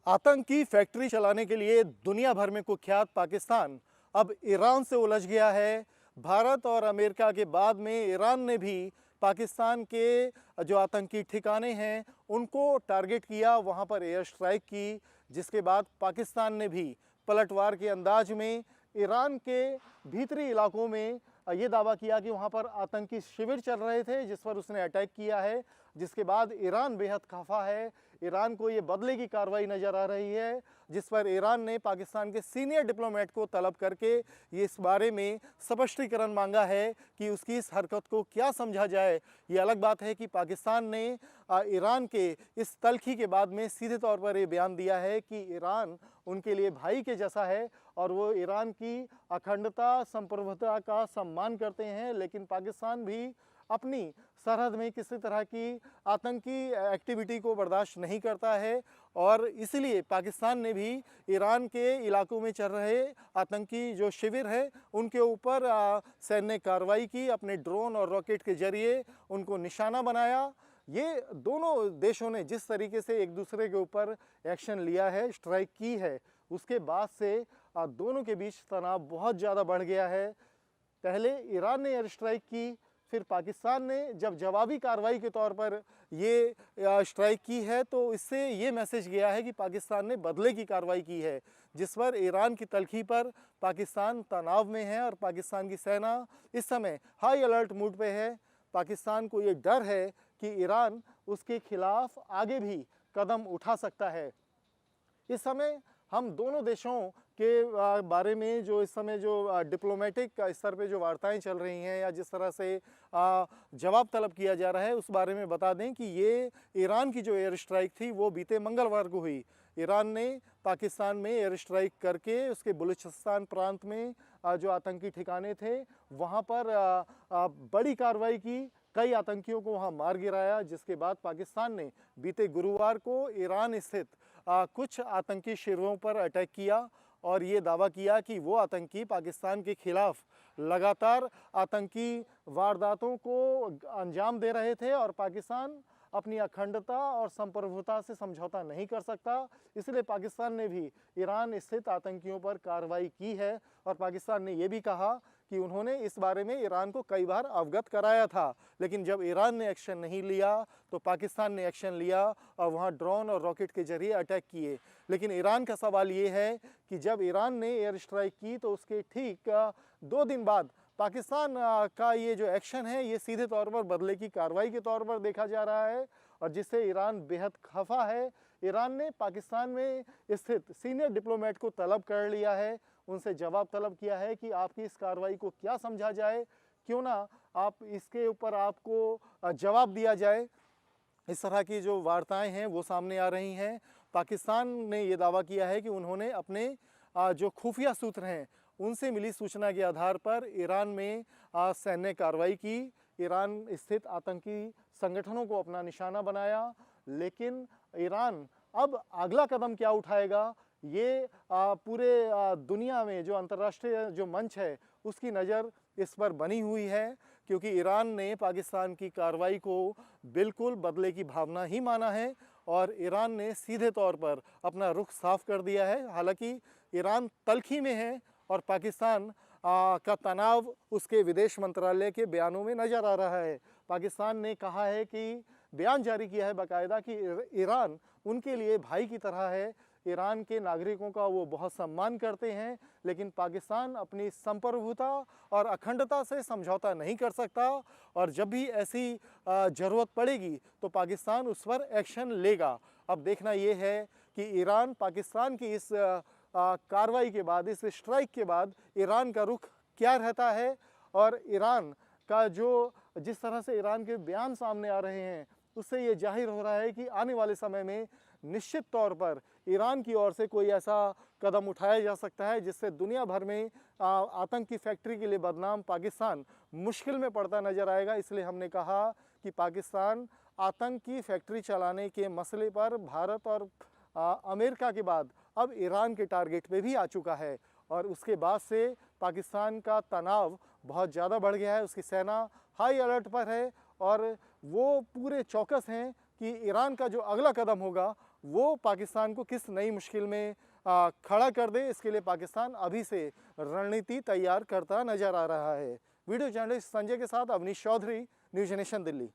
आतंकी फैक्ट्री चलाने के लिए दुनिया भर में कुख्यात पाकिस्तान अब ईरान से उलझ गया है। भारत और अमेरिका के बाद में ईरान ने भी पाकिस्तान के जो आतंकी ठिकाने हैं उनको टारगेट किया, वहां पर एयर स्ट्राइक की, जिसके बाद पाकिस्तान ने भी पलटवार के अंदाज में ईरान के भीतरी इलाकों में ये दावा किया कि वहाँ पर आतंकी शिविर चल रहे थे, जिस पर उसने अटैक किया है। जिसके बाद ईरान बेहद खफा है। ईरान को ये बदले की कार्रवाई नज़र आ रही है, जिस पर ईरान ने पाकिस्तान के सीनियर डिप्लोमेट को तलब करके ये इस बारे में स्पष्टीकरण मांगा है कि उसकी इस हरकत को क्या समझा जाए। ये अलग बात है कि पाकिस्तान ने ईरान के इस तल्खी के बाद में सीधे तौर पर ये बयान दिया है कि ईरान उनके लिए भाई के जैसा है और वो ईरान की अखंडता संप्रभुता का सम्मान करते हैं, लेकिन पाकिस्तान भी अपनी सरहद में किसी तरह की आतंकी एक्टिविटी को बर्दाश्त नहीं करता है और इसलिए पाकिस्तान ने भी ईरान के इलाकों में चल रहे आतंकी जो शिविर है उनके ऊपर सैन्य कार्रवाई की, अपने ड्रोन और रॉकेट के जरिए उनको निशाना बनाया। ये दोनों देशों ने जिस तरीके से एक दूसरे के ऊपर एक्शन लिया है, स्ट्राइक की है, उसके बाद से दोनों के बीच तनाव बहुत ज़्यादा बढ़ गया है। पहले ईरान ने एयर स्ट्राइक की, फिर पाकिस्तान ने जब जवाबी कार्रवाई के तौर पर ये स्ट्राइक की है, तो इससे ये मैसेज गया है कि पाकिस्तान ने बदले की कार्रवाई की है, जिस पर ईरान की तलखी पर पाकिस्तान तनाव में है और पाकिस्तान की सेना इस समय हाई अलर्ट मूड पे है। पाकिस्तान को ये डर है कि ईरान उसके खिलाफ आगे भी कदम उठा सकता है। इस समय हम दोनों देशों के बारे में जो इस समय जो डिप्लोमेटिक स्तर पे जो वार्ताएं चल रही हैं या जिस तरह से जवाब तलब किया जा रहा है, उस बारे में बता दें कि ये ईरान की जो एयर स्ट्राइक थी वो बीते मंगलवार को हुई। ईरान ने पाकिस्तान में एयर स्ट्राइक करके उसके बलूचिस्तान प्रांत में जो आतंकी ठिकाने थे वहाँ पर बड़ी कार्रवाई की, कई आतंकियों को वहाँ मार गिराया, जिसके बाद पाकिस्तान ने बीते गुरुवार को ईरान स्थित कुछ आतंकी शिविरों पर अटैक किया और ये दावा किया कि वो आतंकी पाकिस्तान के खिलाफ लगातार आतंकी वारदातों को अंजाम दे रहे थे और पाकिस्तान अपनी अखंडता और संप्रभुता से समझौता नहीं कर सकता। इसलिए पाकिस्तान ने भी ईरान स्थित आतंकियों पर कार्रवाई की है और पाकिस्तान ने ये भी कहा कि उन्होंने इस बारे में ईरान को कई बार अवगत कराया था, लेकिन जब ईरान ने एक्शन नहीं लिया तो पाकिस्तान ने एक्शन लिया और वहाँ ड्रोन और रॉकेट के जरिए अटैक किए। लेकिन ईरान का सवाल ये है कि जब ईरान ने एयर स्ट्राइक की तो उसके ठीक 2 दिन बाद पाकिस्तान का ये जो एक्शन है ये सीधे तौर पर बदले की कार्रवाई के तौर पर देखा जा रहा है और जिससे ईरान बेहद खफा है। ईरान ने पाकिस्तान में स्थित सीनियर डिप्लोमेट को तलब कर लिया है, उनसे जवाब तलब किया है कि आपकी इस कार्रवाई को क्या समझा जाए, क्यों ना आप इसके ऊपर आपको जवाब दिया जाए। इस तरह की जो वार्ताएं हैं वो सामने आ रही हैं। पाकिस्तान ने ये दावा किया है कि उन्होंने अपने जो खुफिया सूत्र हैं उनसे मिली सूचना के आधार पर ईरान में सैन्य कार्रवाई की, ईरान स्थित आतंकी संगठनों को अपना निशाना बनाया। लेकिन ईरान अब अगला कदम क्या उठाएगा, ये पूरे दुनिया में जो अंतर्राष्ट्रीय जो मंच है उसकी नज़र इस पर बनी हुई है, क्योंकि ईरान ने पाकिस्तान की कार्रवाई को बिल्कुल बदले की भावना ही माना है और ईरान ने सीधे तौर पर अपना रुख साफ कर दिया है। हालांकि ईरान तल्खी में है और पाकिस्तान का तनाव उसके विदेश मंत्रालय के बयानों में नज़र आ रहा है। पाकिस्तान ने कहा है कि बयान जारी किया है बाकायदा कि ईरान उनके लिए भाई की तरह है, ईरान के नागरिकों का वो बहुत सम्मान करते हैं, लेकिन पाकिस्तान अपनी संप्रभुता और अखंडता से समझौता नहीं कर सकता और जब भी ऐसी ज़रूरत पड़ेगी तो पाकिस्तान उस पर एक्शन लेगा। अब देखना ये है कि ईरान पाकिस्तान की इस कार्रवाई के बाद, इस स्ट्राइक के बाद ईरान का रुख क्या रहता है और ईरान का जो जिस तरह से ईरान के बयान सामने आ रहे हैं उससे ये जाहिर हो रहा है कि आने वाले समय में निश्चित तौर पर ईरान की ओर से कोई ऐसा कदम उठाया जा सकता है जिससे दुनिया भर में आतंक की फैक्ट्री के लिए बदनाम पाकिस्तान मुश्किल में पड़ता नजर आएगा। इसलिए हमने कहा कि पाकिस्तान आतंक की फैक्ट्री चलाने के मसले पर भारत और अमेरिका के बाद अब ईरान के टारगेट पे भी आ चुका है और उसके बाद से पाकिस्तान का तनाव बहुत ज़्यादा बढ़ गया है। उसकी सेना हाई अलर्ट पर है और वो पूरे चौकस हैं कि ईरान का जो अगला कदम होगा वो पाकिस्तान को किस नई मुश्किल में खड़ा कर दे, इसके लिए पाकिस्तान अभी से रणनीति तैयार करता नजर आ रहा है। वीडियो जर्नलिस्ट संजय के साथ अवनीश चौधरी, न्यूज़ नेशन दिल्ली।